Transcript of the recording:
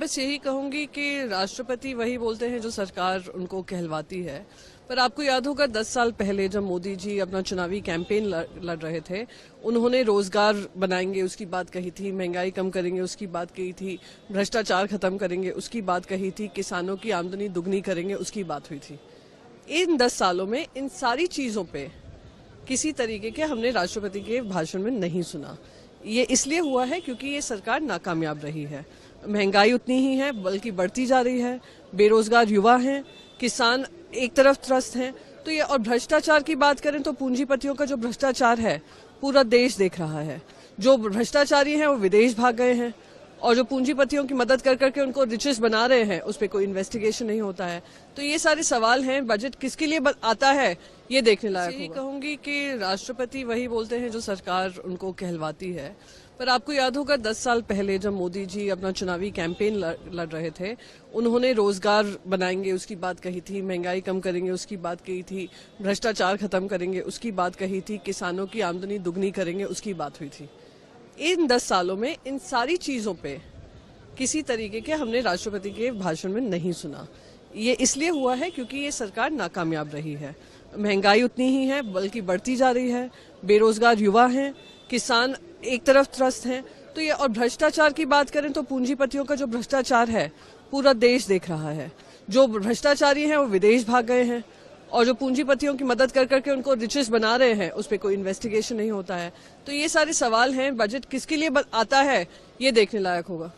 बस यही कहूंगी कि राष्ट्रपति वही बोलते हैं जो सरकार उनको कहलवाती है। पर आपको याद होगा 10 साल पहले जब मोदी जी अपना चुनावी कैंपेन लड़ रहे थे, उन्होंने रोजगार बनाएंगे उसकी बात कही थी, महंगाई कम करेंगे उसकी बात कही थी, भ्रष्टाचार खत्म करेंगे उसकी बात कही थी, किसानों की आमदनी दुगनी करेंगे उसकी बात हुई थी। इन 10 सालों में इन सारी चीजों पे किसी तरीके के हमने राष्ट्रपति के भाषण में नहीं सुना। ये इसलिए हुआ है क्योंकि ये सरकार नाकामयाब रही है। महंगाई उतनी ही है बल्कि बढ़ती जा रही है, बेरोजगार युवा हैं, किसान एक तरफ त्रस्त हैं। तो ये और भ्रष्टाचार की बात करें तो पूंजीपतियों का जो भ्रष्टाचार है पूरा देश देख रहा है। जो भ्रष्टाचारी हैं वो विदेश भाग गए हैं और जो पूंजीपतियों की मदद कर करके उनको रिचेस बना रहे हैं उस पर कोई इन्वेस्टिगेशन नहीं होता है। तो ये सारे सवाल हैं, बजट किसके लिए आता है ये देखने लायक होगा। कहूंगी कि राष्ट्रपति वही बोलते हैं जो सरकार उनको कहलवाती है। पर आपको याद होगा 10 साल पहले जब मोदी जी अपना चुनावी कैंपेन लड़ रहे थे, उन्होंने रोजगार बनाएंगे उसकी बात कही थी, महंगाई कम करेंगे उसकी बात कही थी, भ्रष्टाचार खत्म करेंगे उसकी बात कही थी, किसानों की आमदनी दुगनी करेंगे उसकी बात हुई थी। इन 10 सालों में इन सारी चीजों पे किसी तरीके के हमने राष्ट्रपति के भाषण में नहीं सुना। ये इसलिए हुआ है क्योंकि ये सरकार नाकामयाब रही है। महंगाई उतनी ही है बल्कि बढ़ती जा रही है, बेरोजगार युवा हैं, किसान एक तरफ त्रस्त हैं। तो ये और भ्रष्टाचार की बात करें तो पूंजीपतियों का जो भ्रष्टाचार है पूरा देश देख रहा है। जो भ्रष्टाचारी हैं वो विदेश भाग गए हैं और जो पूंजीपतियों की मदद कर करके उनको रिचेस बना रहे हैं उस पर कोई इन्वेस्टिगेशन नहीं होता है। तो ये सारे सवाल हैं, बजट किसके लिए आता है ये देखने लायक होगा।